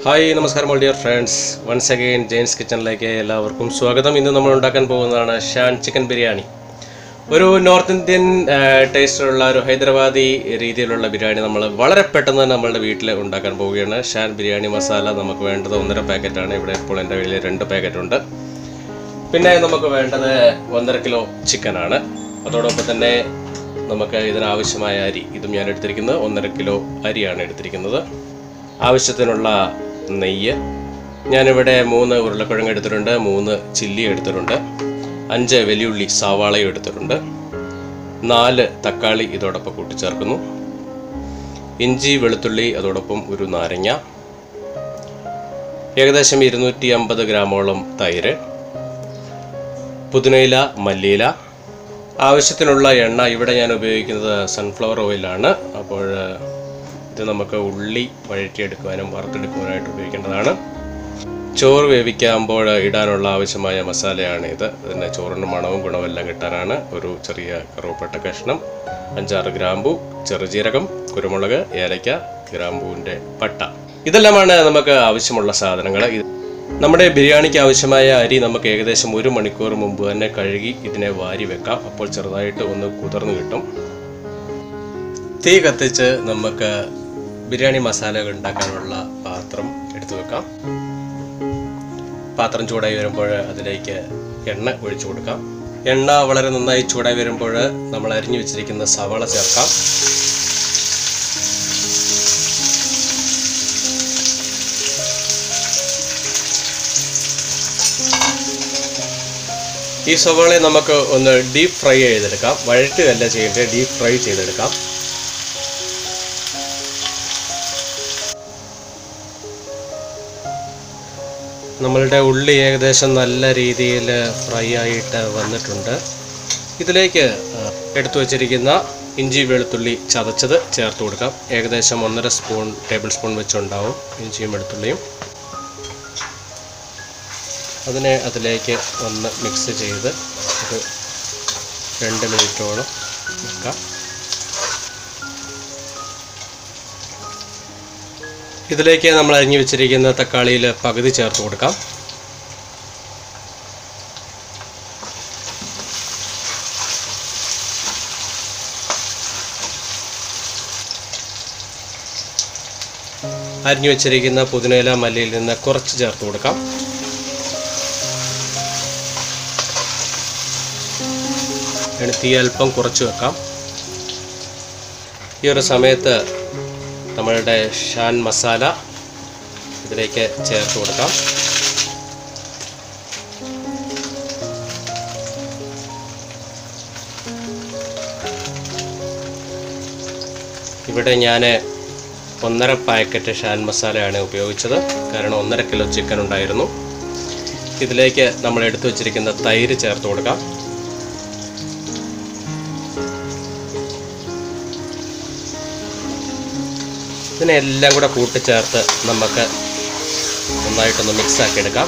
Hi, Namaskaram, my dear friends. Once again, Jane's Kitchen like എല്ലാവർക്കും സ്വാഗതം. ഇന്ന് നമ്മൾ ഉണ്ടാക്കാൻ പോകുന്നതാണ് ഷാൻ ചിക്കൻ ബിരിയാണി. ഒരു നോർത്ത് ഇന്ത്യൻ ടേസ്റ്റിലുള്ള ഒരു ഹൈദരാബാദി രീതിയിലുള്ള ബിരിയാണി നമ്മൾ വളരെ പെട്ടെന്ന് തന്നെ നമ്മളുടെ വീട്ടിൽ ഉണ്ടാക്കാൻ പോവുകയാണ്. ഷാൻ ബിരിയാണി മസാല നമുക്ക് വേണ്ടത് 1.5 പാക്കറ്റാണ്. ഇവിടെ ഇപ്പോൾ എൻ്റെ കയ്യിൽ 2 പാക്കറ്റ് ഉണ്ട്. പിന്നെ നമുക്ക് വേണ്ടത് 1.5 കിലോ ചിക്കനാണ്. അതോടൊപ്പം തന്നെ നമുക്ക് ഇതിനാവശ്യമായ അരി, ഇതും ഞാൻ എടുത്തിരിക്കുന്നത് 1.5 കിലോ അരിയാണ് എടുത്തിരിക്കുന്നത്. ആവശ്യത്തിനുള്ള നെയ്യ്, ഞാനിവിടെ 3 ഉരുളക്കിഴങ്ങ് എടുത്തിട്ടുണ്ട്, 3 ചില്ലി എടുത്തിട്ടുണ്ട്, 5 വലിയുള്ളി സവാളയും എടുത്തിട്ടുണ്ട്, 4 തക്കാളി ഇതോടൊപ്പം കൂട്ടിച്ചേർക്കുന്നു, ഇഞ്ചി വെളുത്തുള്ളി അതോടൊപ്പം ഒരു നാരങ്ങ, ഏകദേശം 250 ഗ്രാമോളം തൈര്, പുതിനയില മല്ലിയില, ആവശ്യത്തിനുള്ള എണ്ണ. ഇവിടെ ഞാൻ ഉപയോഗിക്കുന്നത് സൺഫ്ലവർ ഓയിലാണ്. അപ്പോൾ ഇത് നമുക്ക് ഉള്ളി വഴറ്റിയെടുക്കുവാനും വറുത്തെടുക്കുവാനായിട്ട് ഉപയോഗിക്കേണ്ടതാണ്. ചോറ് വേവിക്കുമ്പോൾ ഇടാനുള്ള ആവശ്യമായ മസാലയാണ് ഇത്. ഇതിൻ്റെ ചോറിൻ്റെ മണവും ഗുണമെല്ലാം കിട്ടാനാണ്. ഒരു ചെറിയ കറുവപ്പട്ട കഷ്ണം, 5-6 ഗ്രാമ്പു, ചെറുജീരകം, കുരുമുളക്, ഏലയ്ക്ക, ഗ്രാമ്പൂവിൻ്റെ പട്ട, ഇതെല്ലാമാണ് നമുക്ക് ആവശ്യമുള്ള സാധനങ്ങൾ. നമ്മുടെ ബിരിയാണിക്ക് ആവശ്യമായ അരി നമുക്ക് ഏകദേശം 1 മണിക്കൂർ മുമ്പ് തന്നെ കഴുകി ഇതിനെ വാരി വെക്കാം. അപ്പോൾ ചെറുതായിട്ട് ഒന്ന് കുതിർന്ന് കിട്ടും. തീ കത്തിച്ച് നമുക്ക് ബിരിയാണി മസാലകൾ ഉണ്ടാക്കാനുള്ള പാത്രം എടുത്തു വെക്കാം. പാത്രം ചൂടായി വരുമ്പോൾ അതിലേക്ക് എണ്ണ ഒഴിച്ചു കൊടുക്കാം. എണ്ണ വളരെ നന്നായി ചൂടായി വരുമ്പോൾ നമ്മൾ അരിഞ്ഞു വെച്ചിരിക്കുന്ന സവാള ചേർക്കാം. ഈ സവാളയെ നമുക്ക് ഒന്ന് ഡീപ്പ് ഫ്രൈ ചെയ്തെടുക്കാം. വഴറ്റുകയല്ല ചെയ്യേണ്ടത്, ഡീപ്പ് ഫ്രൈ ചെയ്തെടുക്കാം. നമ്മളുടെ ഉള്ളി ഏകദേശം നല്ല രീതിയിൽ ഫ്രൈ ആയിട്ട് വന്നിട്ടുണ്ട്. ഇതിലേക്ക് എടുത്തു വച്ചിരിക്കുന്ന ഇഞ്ചി വെളുത്തുള്ളി ചതച്ചത് ചേർത്ത് കൊടുക്കാം. ഏകദേശം 1.5 ടേബിൾ സ്പൂൺ വെച്ചുണ്ടാവും ഇഞ്ചിയും വെളുത്തുള്ളിയും. അതിനെ അതിലേക്ക് ഒന്ന് മിക്സ് ചെയ്ത് ഒരു 2 മിനിറ്റോളം വെക്കാം. ഇതിലേക്ക് നമ്മൾ അരിഞ്ഞു വെച്ചിരിക്കുന്ന തക്കാളിയിൽ പകുതി ചേർത്ത് കൊടുക്കാം. അരിഞ്ഞു വെച്ചിരിക്കുന്ന പുതിനയില മല്ലിയിൽ നിന്ന് കുറച്ച് ചേർത്ത് കൊടുക്കാം. തീ അല്പം കുറച്ച് വെക്കാം. ഈ ഒരു സമയത്ത് നമ്മളുടെ ഷാൻ മസാല ഇതിലേക്ക് ചേർത്ത് കൊടുക്കാം. ഇവിടെ ഞാൻ 1.5 പാക്കറ്റ് ഷാൻ മസാലയാണ് ഉപയോഗിച്ചത്. കാരണം 1.5 കിലോ ചിക്കൻ ഉണ്ടായിരുന്നു. ഇതിലേക്ക് നമ്മൾ എടുത്തു വച്ചിരിക്കുന്ന തൈര് ചേർത്ത് കൊടുക്കാം. ഇതിനെല്ലാം കൂടെ കൂട്ടിച്ചേർത്ത് നമുക്ക് നന്നായിട്ടൊന്ന് മിക്സാക്കി എടുക്കാം.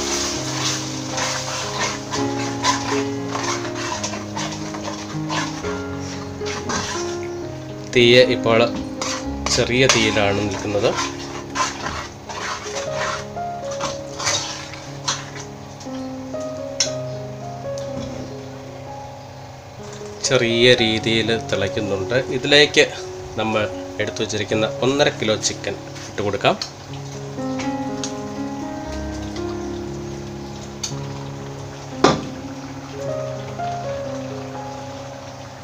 തീയ് ഇപ്പോൾ ചെറിയ തീയിലാണ് നിൽക്കുന്നത്. ചെറിയ രീതിയിൽ തിളയ്ക്കുന്നുണ്ട്. ഇതിലേക്ക് നമ്മൾ എടുത്തു വച്ചിരിക്കുന്ന 1.5 കിലോ ചിക്കൻ ഇട്ട് കൊടുക്കാം.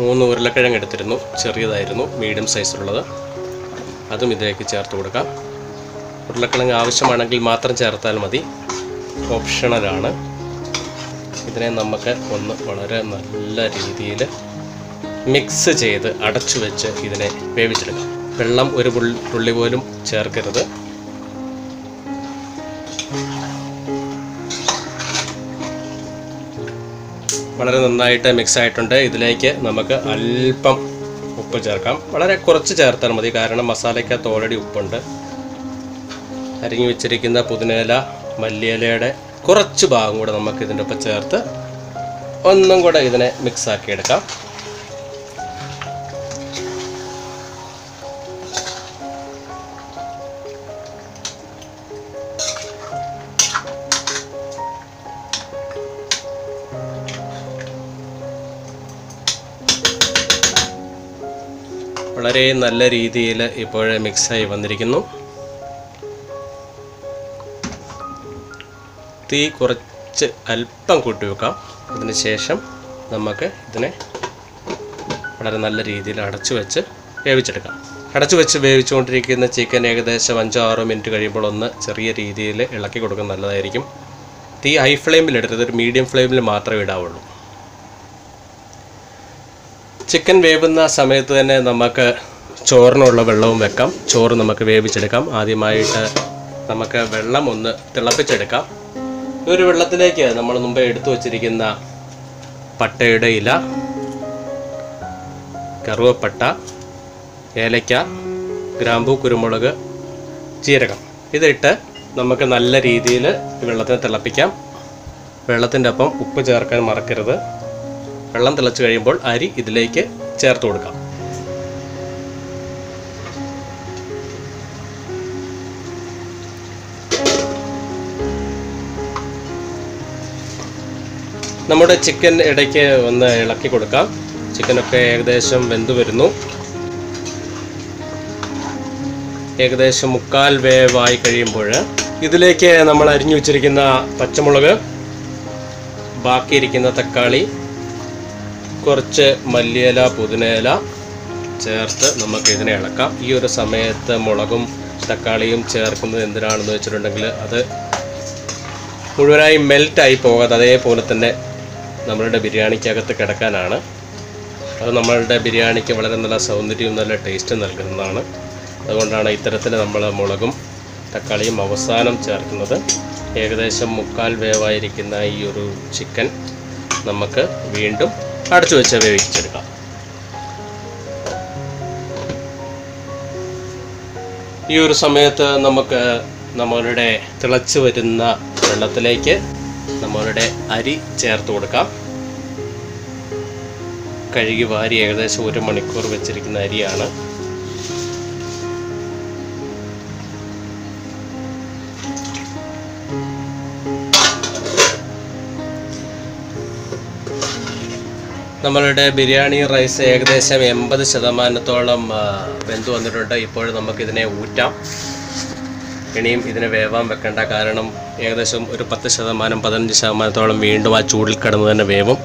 മൂന്ന് ഉരുളക്കിഴങ്ങ് എടുത്തിരുന്നു, ചെറിയതായിരുന്നു, മീഡിയം സൈസിലുള്ളത്. അതും ഇതിലേക്ക് ചേർത്ത് കൊടുക്കാം. ഉരുളക്കിഴങ്ങ് ആവശ്യമാണെങ്കിൽ മാത്രം ചേർത്താൽ മതി, ഓപ്ഷണലാണ്. ഇതിനെ നമുക്ക് ഒന്ന് വളരെ നല്ല രീതിയിൽ മിക്സ് ചെയ്ത് അടച്ചു വെച്ച് ഇതിനെ വേവിച്ചെടുക്കാം. വെള്ളം ഒരു തുള്ളി പോലും ചേർക്കരുത്. വളരെ നന്നായിട്ട് മിക്സ് ആയിട്ടുണ്ട്. ഇതിലേക്ക് നമുക്ക് അല്പം ഉപ്പ് ചേർക്കാം. വളരെ കുറച്ച് ചേർത്താൽ മതി, കാരണം മസാലയ്ക്കകത്ത് ഓൾറെഡി ഉപ്പുണ്ട്. അരിഞ്ഞു വെച്ചിരിക്കുന്ന പുതിനയില മല്ലിയിലയുടെ കുറച്ച് ഭാഗം കൂടെ നമുക്ക് ഇതിൻ്റെ ഒപ്പം ചേർത്ത് ഒന്നും കൂടെ ഇതിനെ മിക്സാക്കി എടുക്കാം. വളരെ നല്ല രീതിയിൽ ഇപ്പോൾ മിക്സായി വന്നിരിക്കുന്നു. തീ കുറച്ച് അല്പം കൂട്ടി വെക്കാം. അതിനുശേഷം നമുക്ക് ഇതിനെ വളരെ നല്ല രീതിയിൽ അടച്ചു വെച്ച് വേവിച്ചെടുക്കാം. അടച്ചു വെച്ച് വേവിച്ചുകൊണ്ടിരിക്കുന്ന ചിക്കൻ ഏകദേശം 5-6 മിനിറ്റ് കഴിയുമ്പോൾ ഒന്ന് ചെറിയ രീതിയിൽ ഇളക്കി കൊടുക്കുന്നത് നല്ലതായിരിക്കും. തീ ഹൈ ഫ്ലെയിമിൽ ഇടരുത്, ഒരു മീഡിയം ഫ്ലെയിമിൽ മാത്രമേ ഇടാവുള്ളൂ. ചിക്കൻ വേവുന്ന സമയത്ത് തന്നെ നമുക്ക് ചോറിനുള്ള വെള്ളവും വെക്കാം. ചോറ് നമുക്ക് വേവിച്ചെടുക്കാം. ആദ്യമായിട്ട് നമുക്ക് വെള്ളം ഒന്ന് തിളപ്പിച്ചെടുക്കാം. ഈ ഒരു വെള്ളത്തിലേക്ക് നമ്മൾ മുമ്പേ എടുത്തു വച്ചിരിക്കുന്ന പട്ടയുടെ ഇല, കറുവപ്പട്ട, ഏലക്ക, ഗ്രാമ്പൂ, കുരുമുളക്, ജീരകം ഇതിട്ട് നമുക്ക് നല്ല രീതിയിൽ വെള്ളത്തിനെ തിളപ്പിക്കാം. വെള്ളത്തിൻ്റെ ഒപ്പം ഉപ്പ് ചേർക്കാൻ മറക്കരുത്. വെള്ളം തിളച്ച് കഴിയുമ്പോൾ അരി ഇതിലേക്ക് ചേർത്ത് കൊടുക്കാം. നമ്മുടെ ചിക്കൻ ഇടയ്ക്ക് ഒന്ന് ഇളക്കി കൊടുക്കാം. ചിക്കനൊക്കെ ഏകദേശം വെന്ത് വരുന്നു. ഏകദേശം 3/4 വേവായി കഴിയുമ്പോൾ ഇതിലേക്ക് നമ്മൾ അരിഞ്ഞു വെച്ചിരിക്കുന്ന പച്ചമുളക്, ബാക്കിയിരിക്കുന്ന തക്കാളി, കുറച്ച് മല്ലിയില, പുതിനയില ചേർത്ത് നമുക്ക് ഇതിനെ ഇളക്കാം. ഈ ഒരു സമയത്ത് മുളകും തക്കാളിയും ചേർക്കുന്നത് എന്തിനാണെന്ന് വെച്ചിട്ടുണ്ടെങ്കിൽ അത് മുഴുവനായി മെൽറ്റായി പോകാതെ അതേപോലെ തന്നെ നമ്മളുടെ ബിരിയാണിക്കകത്ത് കിടക്കാനാണ്. അത് നമ്മളുടെ ബിരിയാണിക്ക് വളരെ നല്ല സൗന്ദര്യവും നല്ല ടേസ്റ്റ് നൽകുന്നതാണ്. അതുകൊണ്ടാണ് ഇത്തരത്തിൽ നമ്മൾ മുളകും തക്കാളിയും അവസാനം ചേർക്കുന്നത്. ഏകദേശം 3/4 വേവായിരിക്കുന്ന ഈ ഒരു ചിക്കൻ നമുക്ക് വീണ്ടും അടച്ചു വെച്ച് വേവിച്ചെടുക്കാം. ഈ ഒരു സമയത്ത് നമുക്ക് നമ്മളുടെ തിളച്ച് വരുന്ന വെള്ളത്തിലേക്ക് നമ്മളുടെ അരി ചേർത്ത് കൊടുക്കാം. കഴുകി വാരി ഏകദേശം 1 മണിക്കൂർ വെച്ചിരിക്കുന്ന അരിയാണ്. നമ്മളുടെ ബിരിയാണി റൈസ് ഏകദേശം 80% വെന്ത് വന്നിട്ടുണ്ട്. ഇപ്പോൾ നമുക്കിതിനെ ഊറ്റാം. ഇനിയും ഇതിനെ വേവാൻ വെക്കേണ്ട, കാരണം ഏകദേശം ഒരു 10%, 15% വീണ്ടും ആ ചൂടിൽ കിടന്ന് തന്നെ വേവും.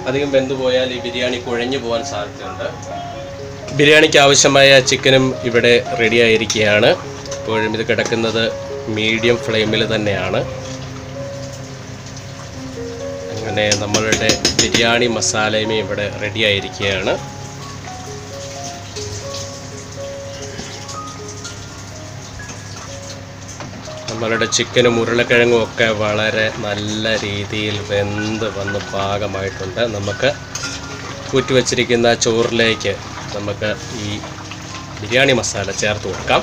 അധികം വെന്തു പോയാൽ ഈ ബിരിയാണി കുഴഞ്ഞു പോകാൻ സാധ്യതയുണ്ട്. ബിരിയാണിക്ക് ആവശ്യമായ ചിക്കനും ഇവിടെ റെഡി ആയിരിക്കുകയാണ്. ഇപ്പോഴും ഇത് കിടക്കുന്നത് മീഡിയം ഫ്ലെയിമിൽ തന്നെയാണ്. അങ്ങനെ നമ്മളുടെ ബിരിയാണി മസാലയും ഇവിടെ റെഡി ആയിരിക്കുകയാണ്. നമ്മളുടെ ചിക്കനും ഉരുളക്കിഴങ്ങും ഒക്കെ വളരെ നല്ല രീതിയിൽ വെന്ത് വന്ന് പാകമായിട്ടുണ്ട്. നമുക്ക് കൂറ്റി വച്ചിരിക്കുന്ന ചോറിലേക്ക് നമുക്ക് ഈ ബിരിയാണി മസാല ചേർത്ത് കൊടുക്കാം.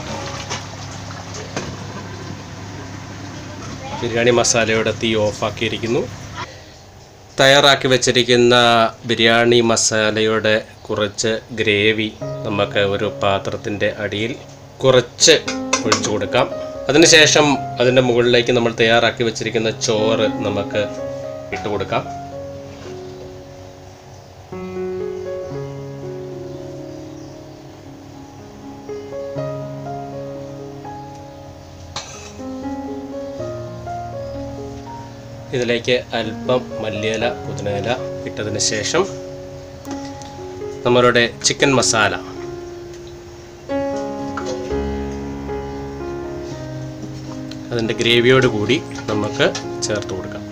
ബിരിയാണി മസാലയുടെ തീ ഓഫാക്കിയിരിക്കുന്നു. തയ്യാറാക്കി വെച്ചിരിക്കുന്ന ബിരിയാണി മസാലയുടെ കുറച്ച് ഗ്രേവി നമുക്ക് ഒരു പാത്രത്തിൻ്റെ അടിയിൽ കുറച്ച് ഒഴിച്ചു കൊടുക്കാം. അതിനുശേഷം അതിൻ്റെ മുകളിലേക്ക് നമ്മൾ തയ്യാറാക്കി വെച്ചിരിക്കുന്ന ചോറ് നമുക്ക് ഇട്ട് കൊടുക്കാം. ഇതിലേക്ക് അല്പം മല്ലിയില, പുതിനയില ഇട്ടതിന് ശേഷം നമ്മളുടെ ചിക്കൻ മസാല അതിൻ്റെ ഗ്രേവിയോട് കൂടി നമുക്ക് ചേർത്ത് കൊടുക്കാം.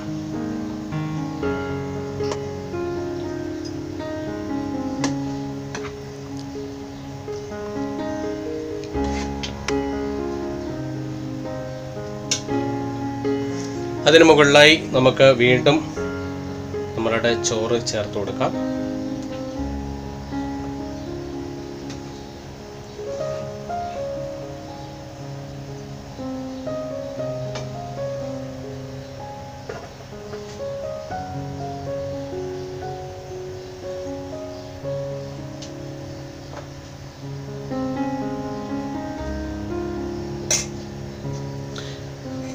അതിന് മുകളിലായി നമുക്ക് വീണ്ടും നമ്മളുടെ ചോറ് ചേർത്ത് കൊടുക്കാം.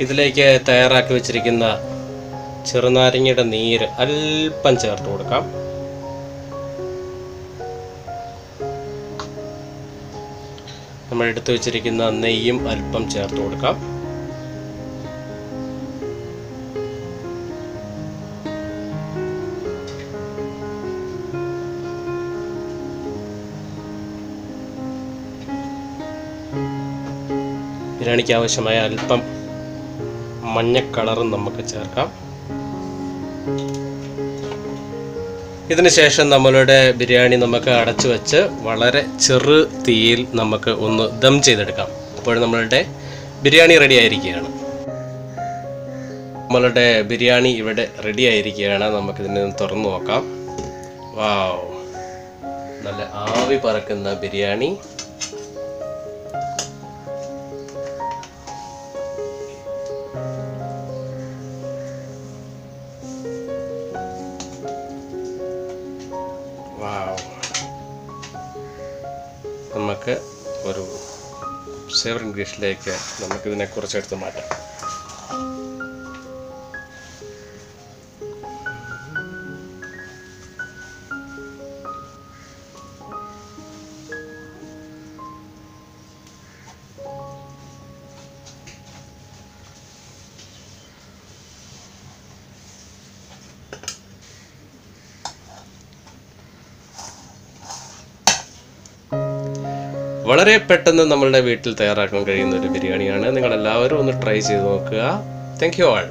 ഇതിലേക്ക് തയ്യാറാക്കി വെച്ചിരിക്കുന്ന ചെറുനാരങ്ങയുടെ നീര് അല്പം ചേർത്ത് കൊടുക്കാം. നമ്മൾ എടുത്തു വെച്ചിരിക്കുന്ന നെയ്യും അല്പം ചേർത്ത് കൊടുക്കാം. ബിരിയാണിക്ക് ആവശ്യമായ അല്പം മഞ്ഞ കളറും നമുക്ക് ചേർക്കാം. ഇതിനുശേഷം നമ്മളുടെ ബിരിയാണി നമുക്ക് അടച്ചു വെച്ച് വളരെ ചെറു തീയിൽ നമുക്ക് ഒന്ന് ദം ചെയ്തെടുക്കാം. അപ്പോൾ നമ്മളുടെ ബിരിയാണി റെഡി ആയിരിക്കുകയാണ്. നമ്മളുടെ ബിരിയാണി ഇവിടെ റെഡി ആയിരിക്കുകയാണ്. നമുക്കിതിനെ തുറന്നു നോക്കാം. വാവ്, നല്ല ആവി പറക്കുന്ന ബിരിയാണി. നമുക്ക് ഒരു സെർവിംഗ് ഡിഷിലേക്ക് നമുക്കിതിനെ കുറച്ചെടുത്ത് മാറ്റാം. വളരെ പെട്ടെന്ന് നമ്മളുടെ വീട്ടിൽ തയ്യാറാക്കാൻ കഴിയുന്ന ഒരു ബിരിയാണിയാണ്. നിങ്ങളെല്ലാവരും ഒന്ന് ട്രൈ ചെയ്ത് നോക്കുക. Thank you all.